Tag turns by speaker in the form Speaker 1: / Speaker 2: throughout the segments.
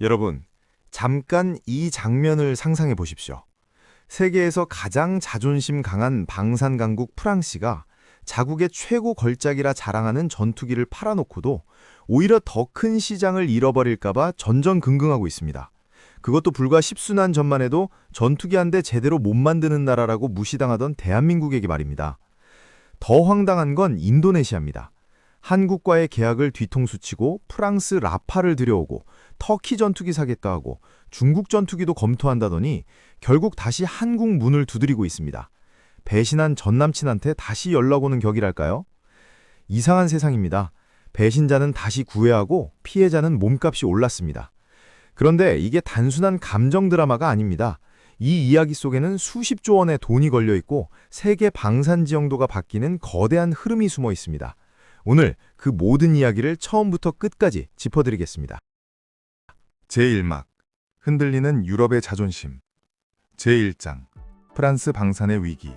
Speaker 1: 여러분, 잠깐 이 장면을 상상해 보십시오. 세계에서 가장 자존심 강한 방산 강국 프랑스가 자국의 최고 걸작이라 자랑하는 전투기를 팔아놓고도 오히려 더 큰 시장을 잃어버릴까봐 전전긍긍하고 있습니다. 그것도 불과 10수년 전만 해도 전투기 한 대 제대로 못 만드는 나라라고 무시당하던 대한민국에게 말입니다. 더 황당한 건 인도네시아입니다. 한국과의 계약을 뒤통수 치고 프랑스 라팔을 들여오고 터키 전투기 사겠다 하고 중국 전투기도 검토한다더니 결국 다시 한국 문을 두드리고 있습니다. 배신한 전남친한테 다시 연락 오는 격이랄까요? 이상한 세상입니다. 배신자는 다시 구애하고 피해자는 몸값이 올랐습니다. 그런데 이게 단순한 감정 드라마가 아닙니다. 이 이야기 속에는 수십조 원의 돈이 걸려 있고 세계 방산 지형도가 바뀌는 거대한 흐름이 숨어 있습니다. 오늘 그 모든 이야기를 처음부터 끝까지 짚어드리겠습니다.
Speaker 2: 제1막 흔들리는 유럽의 자존심. 제1장 프랑스 방산의 위기.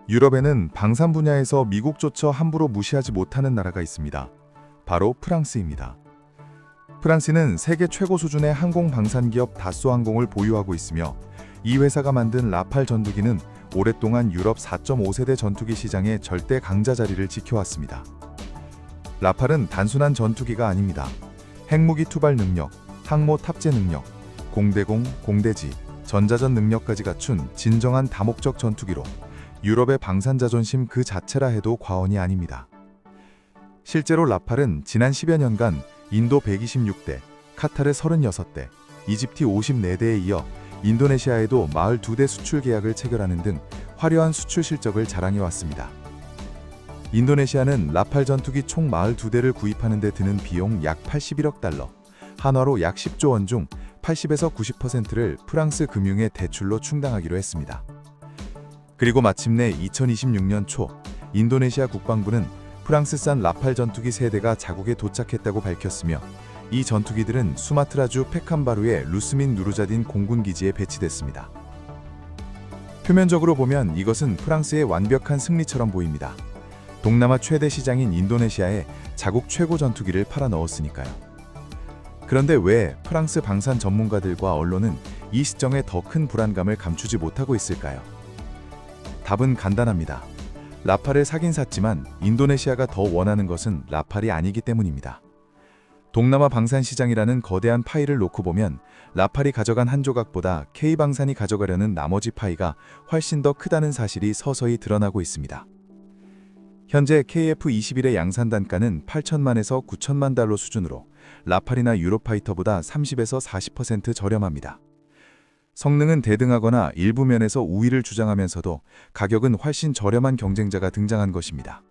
Speaker 2: 유럽에는 방산 분야에서 미국조차 함부로 무시하지 못하는 나라가 있습니다. 바로 프랑스입니다. 프랑스는 세계 최고 수준의 항공 방산 기업 다쏘항공을 보유하고 있으며 이 회사가 만든 라팔 전투기는 오랫동안 유럽 4.5세대 전투기 시장의 절대 강자 자리를 지켜왔습니다. 라팔은 단순한 전투기가 아닙니다. 핵무기 투발 능력, 항모 탑재 능력, 공대공, 공대지, 전자전 능력까지 갖춘 진정한 다목적 전투기로 유럽의 방산 자존심 그 자체라 해도 과언이 아닙니다. 실제로 라팔은 지난 10여 년간 인도 126대, 카타르 36대, 이집트 54대에 이어 인도네시아에도 42대 수출 계약을 체결하는 등 화려한 수출 실적을 자랑해왔습니다. 인도네시아는 라팔 전투기 총 42대를 구입하는 데 드는 비용 약 81억 달러, 한화로 약 10조 원 중 80에서 90%를 프랑스 금융의 대출로 충당하기로 했습니다. 그리고 마침내 2026년 초 인도네시아 국방부는 프랑스산 라팔 전투기 3대가 자국에 도착했다고 밝혔으며 이 전투기들은 수마트라주 페칸바루의 루스민 누르자딘 공군 기지에 배치됐습니다. 표면적으로 보면 이것은 프랑스의 완벽한 승리처럼 보입니다. 동남아 최대 시장인 인도네시아에 자국 최고 전투기를 팔아 넣었으니까요. 그런데 왜 프랑스 방산 전문가들과 언론은 이 시점에 더 큰 불안감을 감추지 못하고 있을까요? 답은 간단합니다. 라팔을 사긴 샀지만 인도네시아가 더 원하는 것은 라팔이 아니기 때문입니다. 동남아 방산 시장이라는 거대한 파이를 놓고 보면 라팔이 가져간 한 조각보다 K방산이 가져가려는 나머지 파이가 훨씬 더 크다는 사실이 서서히 드러나고 있습니다. 현재 KF-21의 양산 단가는 8천만에서 9천만 달러 수준으로 라팔이나 유로파이터보다 30에서 40% 저렴합니다. 성능은 대등하거나 일부 면에서 우위를 주장하면서도 가격은 훨씬 저렴한 경쟁자가 등장한 것입니다.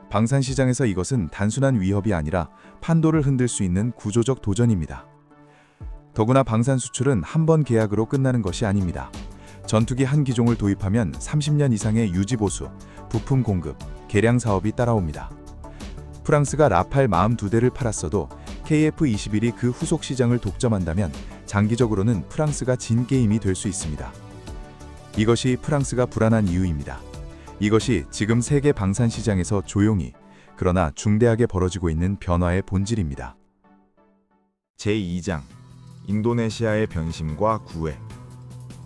Speaker 2: 방산 시장에서 이것은 단순한 위협이 아니라 판도를 흔들 수 있는 구조적 도전입니다. 더구나 방산 수출은 한 번 계약으로 끝나는 것이 아닙니다. 전투기 한 기종을 도입하면 30년 이상의 유지 보수, 부품 공급, 개량 사업이 따라옵니다. 프랑스가 라팔 42대를 팔았어도 KF-21이 그 후속 시장을 독점한다면 장기적으로는 프랑스가 진 게임이 될 수 있습니다. 이것이 프랑스가 불안한 이유입니다. 이것이 지금 세계 방산 시장에서 조용히 그러나 중대하게 벌어지고 있는 변화의 본질입니다.
Speaker 1: 제2장 인도네시아의 변심과 구애.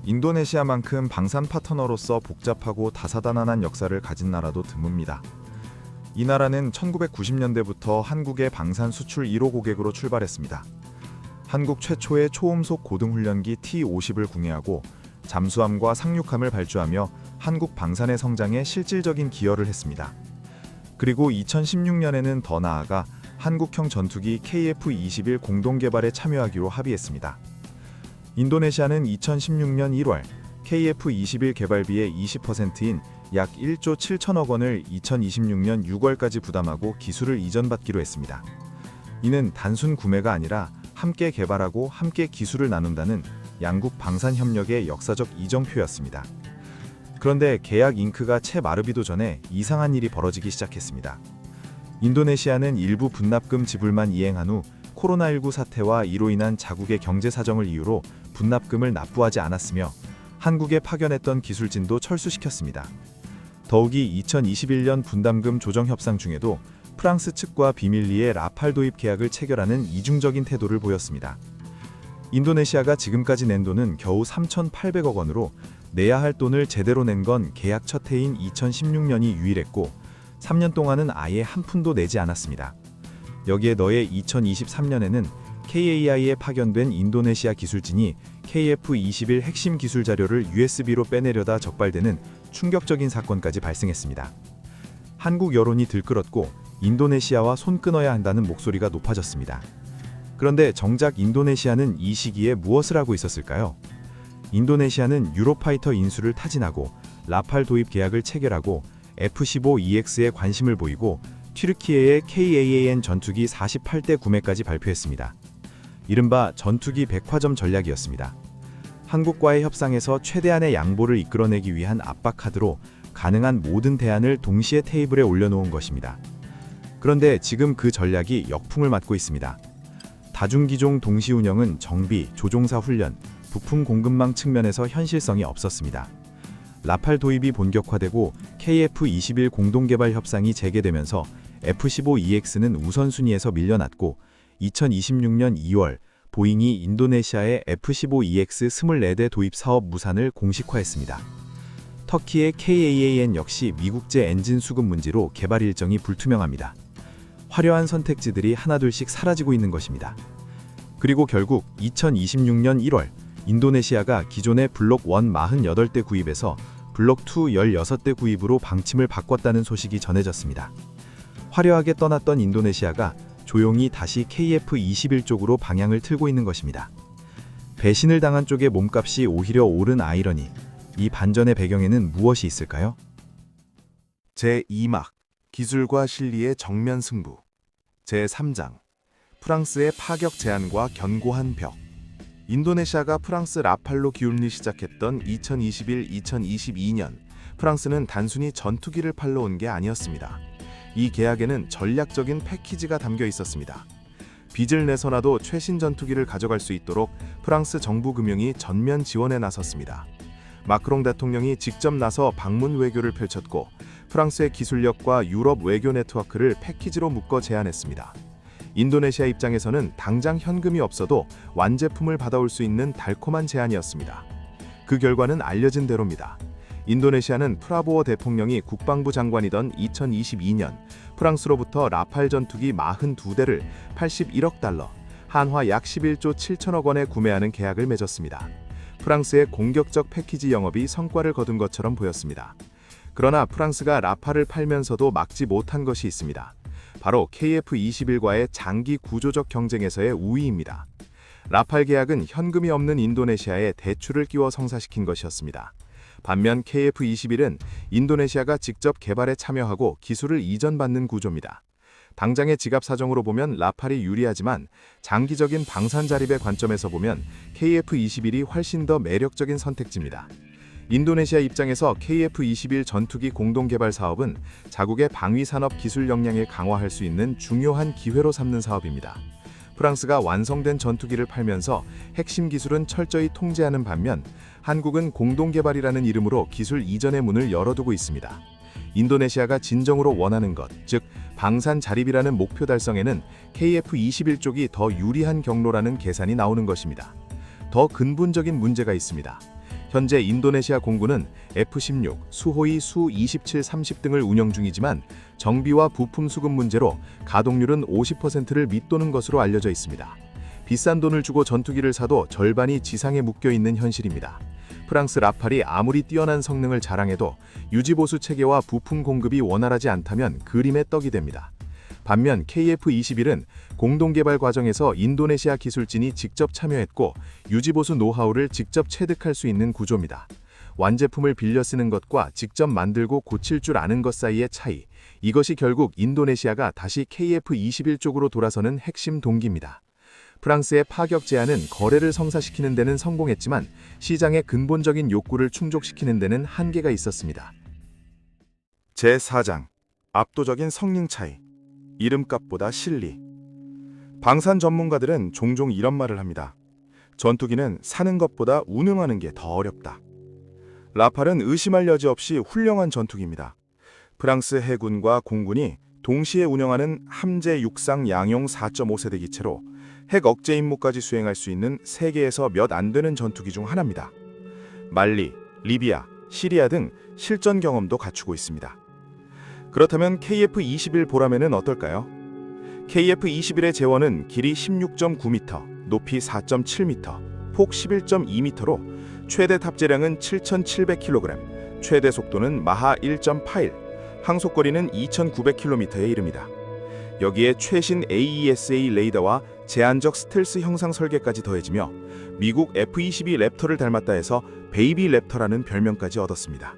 Speaker 1: 인도네시아만큼 방산 파트너로서 복잡하고 다사다난한 역사를 가진 나라도 드뭅니다. 이 나라는 1990년대부터 한국의 방산 수출 1호 고객으로 출발했습니다. 한국 최초의 초음속 고등훈련기 T-50을 궁예하고 잠수함과 상륙함을 발주하며 한국 방산의 성장에 실질적인 기여를 했습니다. 그리고 2016년에는 더 나아가 한국형 전투기 KF-21 공동 개발에 참여하기로 합의했습니다. 인도네시아는 2016년 1월 KF-21 개발비의 20%인 약 1조 7천억 원을 2026년 6월까지 부담하고 기술을 이전받기로 했습니다. 이는 단순 구매가 아니라 함께 개발하고 함께 기술을 나눈다는 양국 방산 협력의 역사적 이정표였습니다. 그런데 계약 잉크가 채 마르기도 전에 이상한 일이 벌어지기 시작했습니다. 인도네시아는 일부 분납금 지불만 이행한 후 코로나19 사태와 이로 인한 자국의 경제 사정을 이유로 분납금을 납부하지 않았으며 한국에 파견했던 기술진도 철수시켰습니다. 더욱이 2021년 분담금 조정 협상 중에도 프랑스 측과 비밀리에 라팔 도입 계약을 체결하는 이중적인 태도를 보였습니다. 인도네시아가 지금까지 낸 돈은 겨우 3,800억 원으로 내야 할 돈을 제대로 낸 건 계약 첫 해인 2016년이 유일했고 3년 동안은 아예 한 푼도 내지 않았습니다. 여기에 더해 2023년에는 KAI에 파견된 인도네시아 기술진이 KF-21 핵심 기술 자료를 USB로 빼내려다 적발되는 충격적인 사건까지 발생했습니다. 한국 여론이 들끓었고 인도네시아와 손 끊어야 한다는 목소리가 높아졌습니다. 그런데 정작 인도네시아는 이 시기에 무엇을 하고 있었을까요? 인도네시아는 유로파이터 인수를 타진하고 라팔 도입 계약을 체결하고 F-15EX에 관심을 보이고 튀르키예의 KAAN 전투기 48대 구매까지 발표했습니다. 이른바 전투기 백화점 전략이었습니다. 한국과의 협상에서 최대한의 양보를 이끌어내기 위한 압박 카드로 가능한 모든 대안을 동시에 테이블에 올려놓은 것입니다. 그런데 지금 그 전략이 역풍을 맞고 있습니다. 다중기종 동시 운영은 정비, 조종사 훈련, 부품 공급망 측면에서 현실성이 없었습니다. 라팔 도입이 본격화되고 KF-21 공동개발 협상이 재개되면서 F-15EX는 우선순위에서 밀려났고 2026년 2월 보잉이 인도네시아의 F-15EX 24대 도입 사업 무산을 공식화했습니다. 터키의 KAAN 역시 미국제 엔진 수급 문제로 개발 일정이 불투명합니다. 화려한 선택지들이 하나둘씩 사라지고 있는 것입니다. 그리고 결국 2026년 1월 인도네시아가 기존의 블록 1 48대 구입에서 블록 2 16대 구입으로 방침을 바꿨다는 소식이 전해졌습니다. 화려하게 떠났던 인도네시아가 조용히 다시 KF-21 쪽으로 방향을 틀고 있는 것입니다. 배신을 당한 쪽의 몸값이 오히려 오른 아이러니, 이 반전의 배경에는 무엇이 있을까요?
Speaker 2: 제2막 기술과 실리의 정면 승부. 제3장 프랑스의 파격 제안과 견고한 벽. 인도네시아가 프랑스 라팔로 기울기 시작했던 2021-2022년, 프랑스는 단순히 전투기를 팔러 온 게 아니었습니다. 이 계약에는 전략적인 패키지가 담겨 있었습니다. 빚을 내서라도 최신 전투기를 가져갈 수 있도록 프랑스 정부 금융이 전면 지원에 나섰습니다. 마크롱 대통령이 직접 나서 방문 외교를 펼쳤고 프랑스의 기술력과 유럽 외교 네트워크를 패키지로 묶어 제안했습니다. 인도네시아 입장에서는 당장 현금이 없어도 완제품을 받아올 수 있는 달콤한 제안이었습니다. 그 결과는 알려진 대로입니다. 인도네시아는 프라보어 대통령이 국방부 장관이던 2022년 프랑스로부터 라팔 전투기 42대를 81억 달러, 한화 약 11조 7천억 원에 구매하는 계약을 맺었습니다. 프랑스의 공격적 패키지 영업이 성과를 거둔 것처럼 보였습니다. 그러나 프랑스가 라팔을 팔면서도 막지 못한 것이 있습니다. 바로 KF-21과의 장기 구조적 경쟁에서의 우위입니다. 라팔 계약은 현금이 없는 인도네시아에 대출을 끼워 성사시킨 것이었습니다. 반면 KF-21은 인도네시아가 직접 개발에 참여하고 기술을 이전받는 구조입니다. 당장의 지갑 사정으로 보면 라팔이 유리하지만 장기적인 방산 자립의 관점에서 보면 KF-21이 훨씬 더 매력적인 선택지입니다. 인도네시아 입장에서 KF-21 전투기 공동개발 사업은 자국의 방위산업 기술 역량을 강화할 수 있는 중요한 기회로 삼는 사업입니다. 프랑스가 완성된 전투기를 팔면서 핵심 기술은 철저히 통제하는 반면 한국은 공동개발이라는 이름으로 기술 이전의 문을 열어두고 있습니다. 인도네시아가 진정으로 원하는 것, 즉 방산 자립이라는 목표 달성에는 KF-21 쪽이 더 유리한 경로라는 계산이 나오는 것입니다. 더 근본적인 문제가 있습니다. 현재 인도네시아 공군은 F-16, 수호이 수-27, 30 등을 운영 중이지만 정비와 부품 수급 문제로 가동률은 50%를 밑도는 것으로 알려져 있습니다. 비싼 돈을 주고 전투기를 사도 절반이 지상에 묶여 있는 현실입니다. 프랑스 라팔이 아무리 뛰어난 성능을 자랑해도 유지보수 체계와 부품 공급이 원활하지 않다면 그림의 떡이 됩니다. 반면 KF-21은 공동개발 과정에서 인도네시아 기술진이 직접 참여했고 유지보수 노하우를 직접 체득할 수 있는 구조입니다. 완제품을 빌려 쓰는 것과 직접 만들고 고칠 줄 아는 것 사이의 차이, 이것이 결국 인도네시아가 다시 KF-21 쪽으로 돌아서는 핵심 동기입니다. 프랑스의 파격 제안은 거래를 성사시키는 데는 성공했지만 시장의 근본적인 욕구를 충족시키는 데는 한계가 있었습니다. 제4장 압도적인 성능 차이. 이름값보다 실리. 방산 전문가들은 종종 이런 말을 합니다. 전투기는 사는 것보다 운영하는 게 더 어렵다. 라팔은 의심할 여지 없이 훌륭한 전투기입니다. 프랑스 해군과 공군이 동시에 운영하는 함재 육상 양용 4.5세대 기체로 핵 억제 임무까지 수행할 수 있는 세계에서 몇 안 되는 전투기 중 하나입니다. 말리, 리비아, 시리아 등 실전 경험도 갖추고 있습니다. 그렇다면 KF-21 보라매는 어떨까요? KF-21의 제원은 길이 16.9m, 높이 4.7m, 폭 11.2m로 최대 탑재량은 7,700kg, 최대 속도는 마하 1.81, 항속거리는 2,900km에 이릅니다. 여기에 최신 AESA 레이더와 제한적 스텔스 형상 설계까지 더해지며 미국 F-22 랩터를 닮았다 해서 베이비 랩터라는 별명까지 얻었습니다.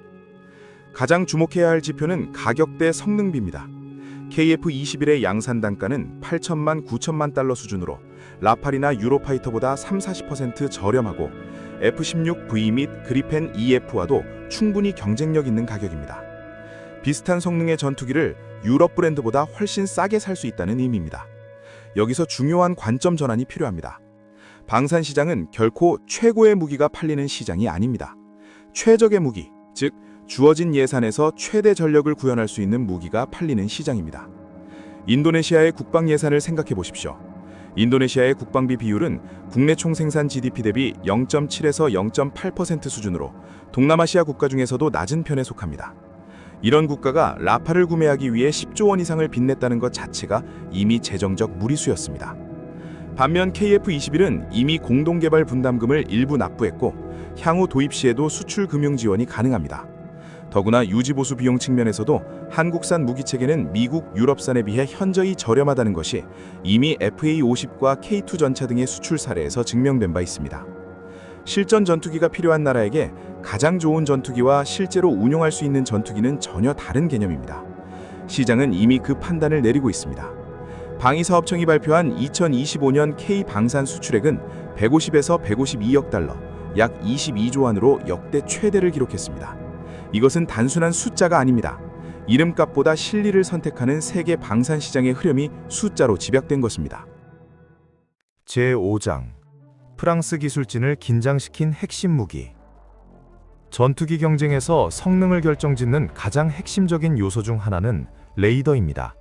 Speaker 2: 가장 주목해야 할 지표는 가격 대 성능비입니다. KF-21의 양산 단가는 8천만 9천만 달러 수준으로 라팔이나 유로파이터보다 30-40% 저렴하고 F-16V 및 그리펜 EF와도 충분히 경쟁력 있는 가격입니다. 비슷한 성능의 전투기를 유럽 브랜드보다 훨씬 싸게 살 수 있다는 의미입니다. 여기서 중요한 관점 전환이 필요합니다. 방산 시장은 결코 최고의 무기가 팔리는 시장이 아닙니다. 최적의 무기, 즉 주어진 예산에서 최대 전력을 구현할 수 있는 무기가 팔리는 시장입니다. 인도네시아의 국방 예산을 생각해 보십시오. 인도네시아의 국방비 비율은 국내 총생산 GDP 대비 0.7에서 0.8% 수준으로 동남아시아 국가 중에서도 낮은 편에 속합니다. 이런 국가가 라팔을 구매하기 위해 10조 원 이상을 빚냈다는 것 자체가 이미 재정적 무리수였습니다. 반면 KF-21은 이미 공동개발 분담금을 일부 납부했고 향후 도입 시에도 수출 금융 지원이 가능합니다. 더구나 유지보수 비용 측면에서도 한국산 무기체계는 미국, 유럽산에 비해 현저히 저렴하다는 것이 이미 FA-50과 K2 전차 등의 수출 사례에서 증명된 바 있습니다. 실전 전투기가 필요한 나라에게 가장 좋은 전투기와 실제로 운용할 수 있는 전투기는 전혀 다른 개념입니다. 시장은 이미 그 판단을 내리고 있습니다. 방위사업청이 발표한 2025년 K-방산 수출액은 150에서 152억 달러, 약 22조 원으로 역대 최대를 기록했습니다. 이것은 단순한 숫자가 아닙니다. 이름값보다 실리를 선택하는 세계 방산 시장의 흐름이 숫자로 집약된 것입니다.
Speaker 3: 제5장 프랑스 기술진을 긴장시킨 핵심 무기. 전투기 경쟁에서 성능을 결정짓는 가장 핵심적인 요소 중 하나는 레이더입니다.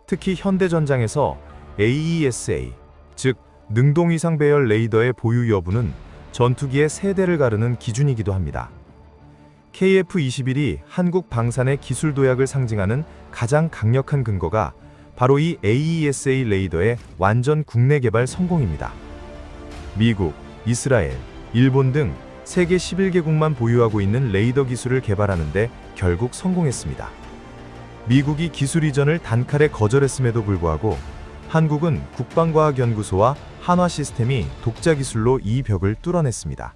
Speaker 3: 특히 현대전장에서 AESA, 즉 능동위상 배열 레이더의 보유 여부는 전투기의 세대를 가르는 기준이기도 합니다. KF-21이 한국 방산의 기술 도약을 상징하는 가장 강력한 근거가 바로 이 AESA 레이더의 완전 국내 개발 성공입니다. 미국, 이스라엘, 일본 등 세계 11개국만 보유하고 있는 레이더 기술을 개발하는데 결국 성공했습니다. 미국이 기술 이전을 단칼에 거절했음에도 불구하고 한국은 국방과학연구소와 한화시스템이 독자 기술로 이 벽을 뚫어냈습니다.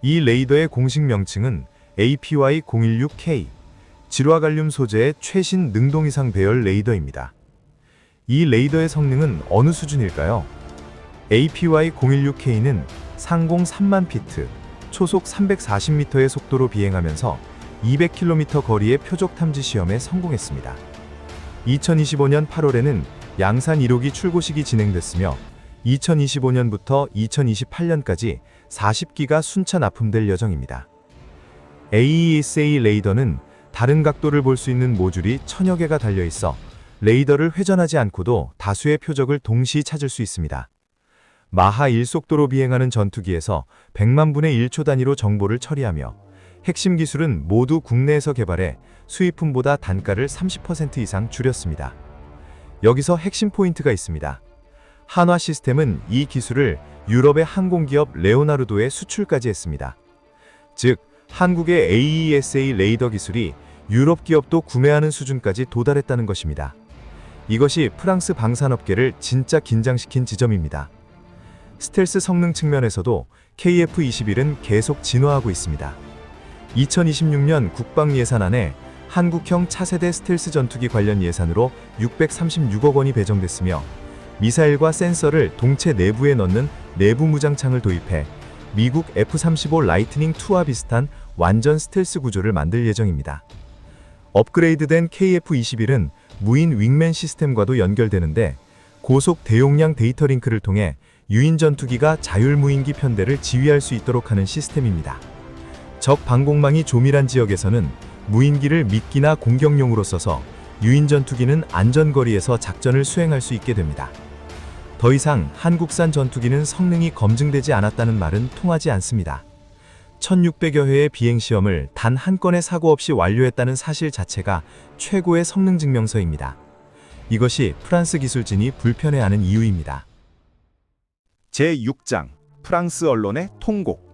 Speaker 3: 이 레이더의 공식 명칭은 APY-016K, 질화갈륨 소재의 최신 능동위상 배열 레이더입니다. 이 레이더의 성능은 어느 수준일까요? APY-016K는 상공 3만 피트, 초속 340m의 속도로 비행하면서 200km 거리의 표적 탐지 시험에 성공했습니다. 2025년 8월에는 양산 1호기 출고식이 진행됐으며 2025년부터 2028년까지 40기가 순차 납품될 예정입니다. AESA 레이더는 다른 각도를 볼 수 있는 모듈이 1000여 개가 달려 있어 레이더를 회전하지 않고도 다수의 표적을 동시에 찾을 수 있습니다. 마하 1속도로 비행하는 전투기에서 100만 분의 1초 단위로 정보를 처리하며 핵심 기술은 모두 국내에서 개발해 수입품보다 단가를 30% 이상 줄였습니다. 여기서 핵심 포인트가 있습니다. 한화 시스템은 이 기술을 유럽의 항공기업 레오나르도에 수출까지 했습니다. 즉, 한국의 AESA 레이더 기술이 유럽 기업도 구매하는 수준까지 도달했다는 것입니다. 이것이 프랑스 방산업계를 진짜 긴장시킨 지점입니다. 스텔스 성능 측면에서도 KF-21은 계속 진화하고 있습니다. 2026년 국방 예산안에 한국형 차세대 스텔스 전투기 관련 예산으로 636억 원이 배정됐으며 미사일과 센서를 동체 내부에 넣는 내부 무장창을 도입해 미국 F-35 라이트닝2와 비슷한 완전 스텔스 구조를 만들 예정입니다. 업그레이드된 KF-21은 무인 윙맨 시스템과도 연결되는데 고속 대용량 데이터 링크를 통해 유인 전투기가 자율무인기 편대를 지휘할 수 있도록 하는 시스템입니다. 적 방공망이 조밀한 지역에서는 무인기를 미끼나 공격용으로 써서 유인 전투기는 안전거리에서 작전을 수행할 수 있게 됩니다. 더 이상 한국산 전투기는 성능이 검증되지 않았다는 말은 통하지 않습니다. 1600여 회의 비행시험을 단 한 건의 사고 없이 완료했다는 사실 자체가 최고의 성능 증명서입니다. 이것이 프랑스 기술진이 불편해하는 이유입니다.
Speaker 1: 제6장 프랑스 언론의 통곡.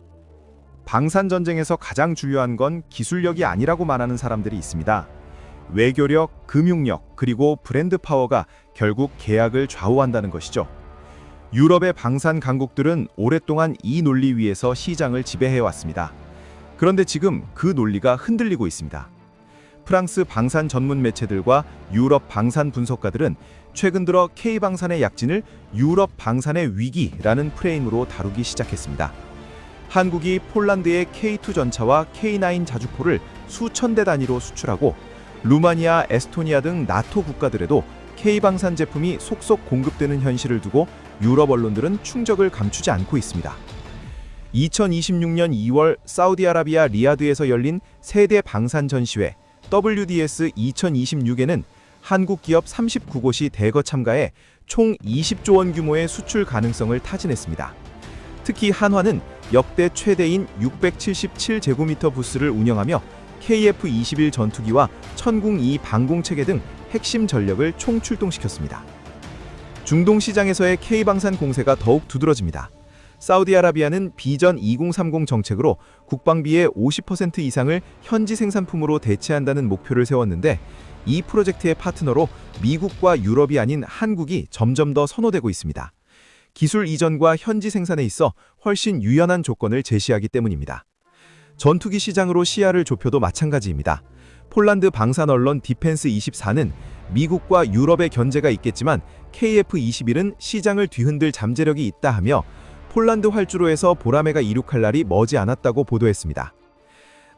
Speaker 1: 방산전쟁에서 가장 중요한 건 기술력이 아니라고 말하는 사람들이 있습니다. 외교력, 금융력, 그리고 브랜드 파워가 결국 계약을 좌우한다는 것이죠. 유럽의 방산 강국들은 오랫동안 이 논리 위에서 시장을 지배해왔습니다. 그런데 지금 그 논리가 흔들리고 있습니다. 프랑스 방산 전문 매체들과 유럽 방산 분석가들은 최근 들어 K방산의 약진을 유럽 방산의 위기라는 프레임으로 다루기 시작했습니다. 한국이 폴란드의 K2 전차와 K9 자주포를 수천 대 단위로 수출하고 루마니아, 에스토니아 등 나토 국가들에도 K방산 제품이 속속 공급되는 현실을 두고 유럽 언론들은 충격을 감추지 않고 있습니다. 2026년 2월 사우디아라비아 리야드에서 열린 세계 방산 전시회 WDS 2026에는 한국 기업 39곳이 대거 참가해 총 20조 원 규모의 수출 가능성을 타진했습니다. 특히 한화는 역대 최대인 677제곱미터 부스를 운영하며 KF-21 전투기와 천궁-2 방공체계 등 핵심 전력을 총출동시켰습니다. 중동 시장에서의 K방산 공세가 더욱 두드러집니다. 사우디아라비아는 비전 2030 정책으로 국방비의 50% 이상을 현지 생산품으로 대체한다는 목표를 세웠는데 이 프로젝트의 파트너로 미국과 유럽이 아닌 한국이 점점 더 선호되고 있습니다. 기술 이전과 현지 생산에 있어 훨씬 유연한 조건을 제시하기 때문입니다. 전투기 시장으로 시야를 좁혀도 마찬가지입니다. 폴란드 방산 언론 디펜스24는 미국과 유럽의 견제가 있겠지만 KF-21은 시장을 뒤흔들 잠재력이 있다 하며 폴란드 활주로에서 보라매가 이륙할 날이 머지 않았다고 보도했습니다.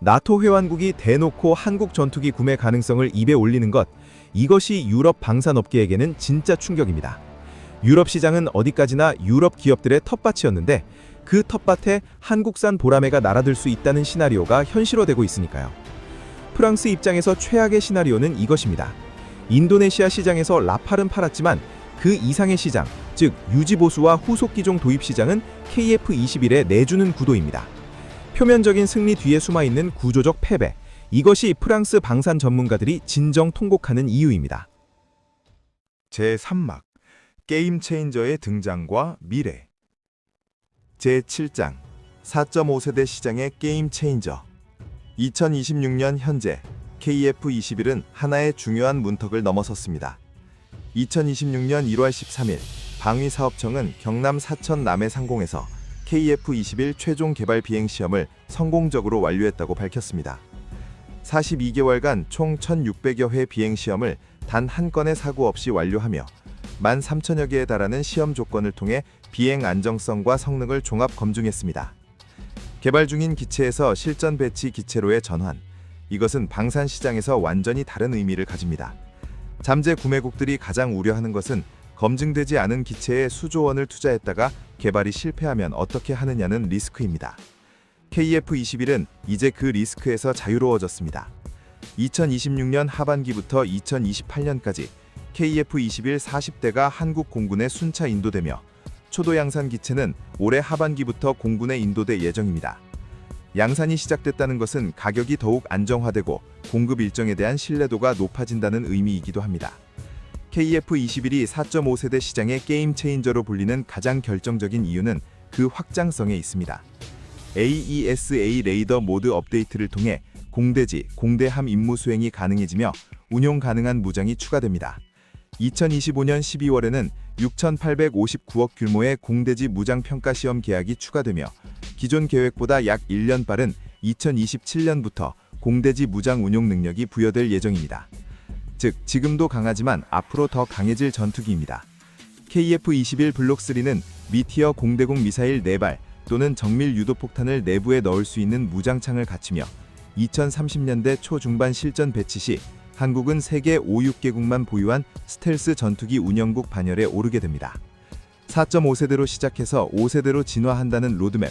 Speaker 1: 나토 회원국이 대놓고 한국 전투기 구매 가능성을 입에 올리는 것, 이것이 유럽 방산업계에게는 진짜 충격입니다. 유럽 시장은 어디까지나 유럽 기업들의 텃밭이었는데 그 텃밭에 한국산 보라매가 날아들 수 있다는 시나리오가 현실화되고 있으니까요. 프랑스 입장에서 최악의 시나리오는 이것입니다. 인도네시아 시장에서 라팔은 팔았지만 그 이상의 시장, 즉 유지보수와 후속기종 도입 시장은 KF-21에 내주는 구도입니다. 표면적인 승리 뒤에 숨어있는 구조적 패배, 이것이 프랑스 방산 전문가들이 진정 통곡하는 이유입니다.
Speaker 2: 제3막 게임 체인저의 등장과 미래. 제7장 4.5세대 시장의 게임 체인저. 2026년 현재 KF-21은 하나의 중요한 문턱을 넘어섰습니다. 2026년 1월 13일 방위사업청은 경남 사천 남해상공에서 KF-21 최종 개발 비행 시험을 성공적으로 완료했다고 밝혔습니다. 42개월간 총 1,600여 회 비행 시험을 단 한 건의 사고 없이 완료하며 13,000여 개에 달하는 시험 조건을 통해 비행 안정성과 성능을 종합 검증했습니다. 개발 중인 기체에서 실전 배치 기체로의 전환, 이것은 방산 시장에서 완전히 다른 의미를 가집니다. 잠재 구매국들이 가장 우려하는 것은 검증되지 않은 기체에 수조 원을 투자했다가 개발이 실패하면 어떻게 하느냐는 리스크입니다. KF-21은 이제 그 리스크에서 자유로워졌습니다. 2026년 하반기부터 2028년까지 KF-21 40대가 한국 공군에 순차 인도되며 초도 양산 기체는 올해 하반기부터 공군에 인도될 예정입니다. 양산이 시작됐다는 것은 가격이 더욱 안정화되고 공급 일정에 대한 신뢰도가 높아진다는 의미이기도 합니다. KF-21이 4.5세대 시장의 게임 체인저로 불리는 가장 결정적인 이유는 그 확장성에 있습니다. AESA 레이더 모드 업데이트를 통해 공대지, 공대함 임무 수행이 가능해지며 운용 가능한 무장이 추가됩니다. 2025년 12월에는 6,859억 규모의 공대지 무장 평가 시험 계약이 추가되며 기존 계획보다 약 1년 빠른 2027년부터 공대지 무장 운용 능력이 부여될 예정입니다. 즉, 지금도 강하지만 앞으로 더 강해질 전투기입니다. KF-21 블록3는 미티어 공대공 미사일 4발 또는 정밀 유도폭탄을 내부에 넣을 수 있는 무장창을 갖추며 2030년대 초중반 실전 배치 시 한국은 세계 5, 6개국만 보유한 스텔스 전투기 운영국 반열에 오르게 됩니다. 4.5세대로 시작해서 5세대로 진화한다는 로드맵,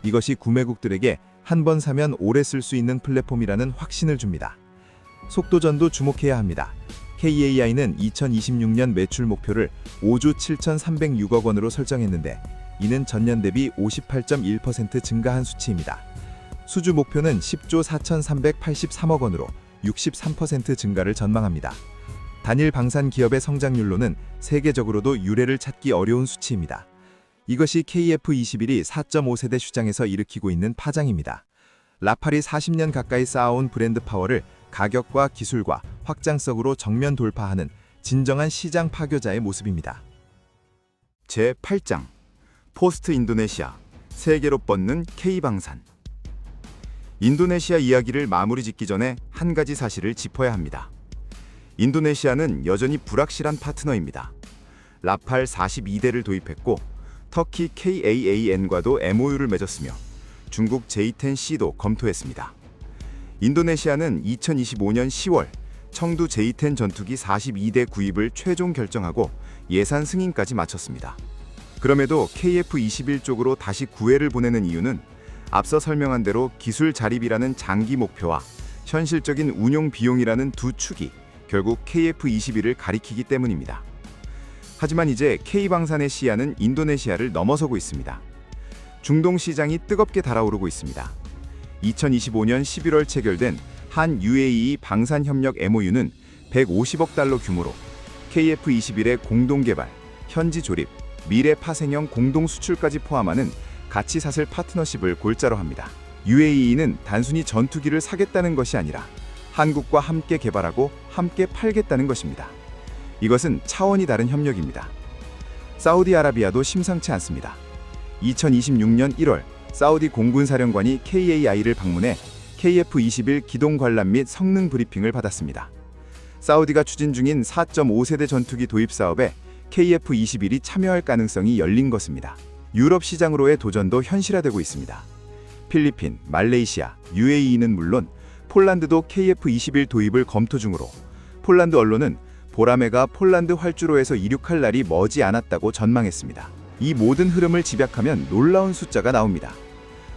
Speaker 2: 이것이 구매국들에게 한 번 사면 오래 쓸 수 있는 플랫폼이라는 확신을 줍니다. 속도전도 주목해야 합니다.
Speaker 3: KAI는 2026년 매출 목표를 5조 7,306억 원으로 설정했는데 이는 전년 대비 58.1% 증가한 수치입니다. 수주 목표는 10조 4,383억 원으로 63% 증가를 전망합니다. 단일 방산 기업의 성장률로는 세계적으로도 유례를 찾기 어려운 수치입니다. 이것이 KF21이 4.5세대 시장에서 일으키고 있는 파장입니다. 라팔이 40년 가까이 쌓아온 브랜드 파워를 가격과 기술과 확장성으로 정면 돌파하는 진정한 시장 파괴자의 모습입니다.
Speaker 1: 제8장 포스트 인도네시아 세계로 뻗는 K방산. 인도네시아 이야기를 마무리 짓기 전에 한 가지 사실을 짚어야 합니다. 인도네시아는 여전히 불확실한 파트너입니다. 라팔 42대를 도입했고 터키 KAAN과도 MOU를 맺었으며 중국 J10C도 검토했습니다. 인도네시아는 2025년 10월 청두 J10 전투기 42대 구입을 최종 결정하고 예산 승인까지 마쳤습니다. 그럼에도 KF21 쪽으로 다시 구애를 보내는 이유는 앞서 설명한 대로 기술 자립이라는 장기 목표와 현실적인 운용 비용이라는 두 축이 결국 KF21을 가리키기 때문입니다. 하지만 이제 K방산의 시야는 인도네시아를 넘어서고 있습니다. 중동 시장이 뜨겁게 달아오르고 있습니다. 2025년 11월 체결된 한 UAE 방산협력 MOU는 150억 달러 규모로 KF21의 공동개발, 현지 조립, 미래 파생형 공동 수출까지 포함하는 가치사슬 파트너십을 골자로 합니다. UAE는 단순히 전투기를 사겠다는 것이 아니라 한국과 함께 개발하고 함께 팔겠다는 것입니다. 이것은 차원이 다른 협력입니다. 사우디아라비아도 심상치 않습니다. 2026년 1월 사우디 공군사령관이 KAI를 방문해 KF21 기동 관람 및 성능 브리핑을 받았습니다. 사우디가 추진 중인 4.5세대 전투기 도입 사업에 KF21이 참여할 가능성이 열린 것입니다. 유럽 시장으로의 도전도 현실화되고 있습니다. 필리핀, 말레이시아, UAE는 물론 폴란드도 KF21 도입을 검토 중으로 폴란드 언론은 보라매가 폴란드 활주로에서 이륙할 날이 머지 않았다고 전망했습니다. 이 모든 흐름을 집약하면 놀라운 숫자가 나옵니다.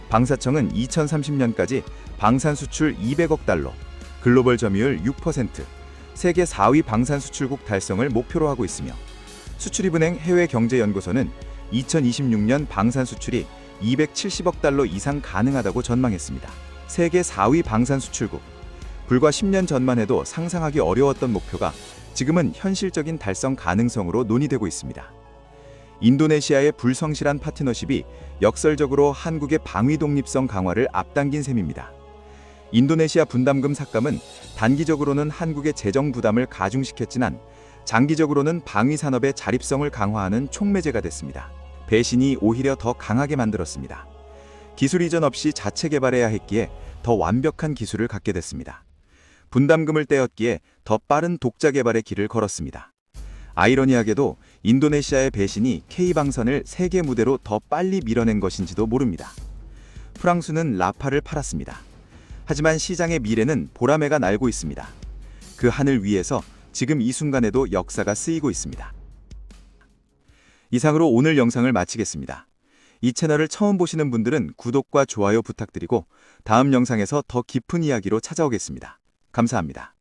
Speaker 1: 방사청은 2030년까지 방산 수출 200억 달러, 글로벌 점유율 6%, 세계 4위 방산 수출국 달성을 목표로 하고 있으며 수출입은행 해외경제연구소는 2026년 방산 수출이 270억 달러 이상 가능하다고 전망했습니다. 세계 4위 방산 수출국. 불과 10년 전만 해도 상상하기 어려웠던 목표가 지금은 현실적인 달성 가능성으로 논의되고 있습니다. 인도네시아의 불성실한 파트너십이 역설적으로 한국의 방위 독립성 강화를 앞당긴 셈입니다. 인도네시아 분담금 삭감은 단기적으로는 한국의 재정 부담을 가중시켰지만 장기적으로는 방위 산업의 자립성을 강화하는 촉매제가 됐습니다. 배신이 오히려 더 강하게 만들었습니다. 기술 이전 없이 자체 개발해야 했기에 더 완벽한 기술을 갖게 됐습니다. 분담금을 떼었기에 더 빠른 독자 개발의 길을 걸었습니다. 아이러니하게도 인도네시아의 배신이 K방산을 세계 무대로 더 빨리 밀어낸 것인지도 모릅니다. 프랑스는 라팔을 팔았습니다. 하지만 시장의 미래는 보라매가 날고 있습니다. 그 하늘 위에서 지금 이 순간에도 역사가 쓰이고 있습니다. 이상으로 오늘 영상을 마치겠습니다. 이 채널을 처음 보시는 분들은 구독과 좋아요 부탁드리고 다음 영상에서 더 깊은 이야기로 찾아오겠습니다. 감사합니다.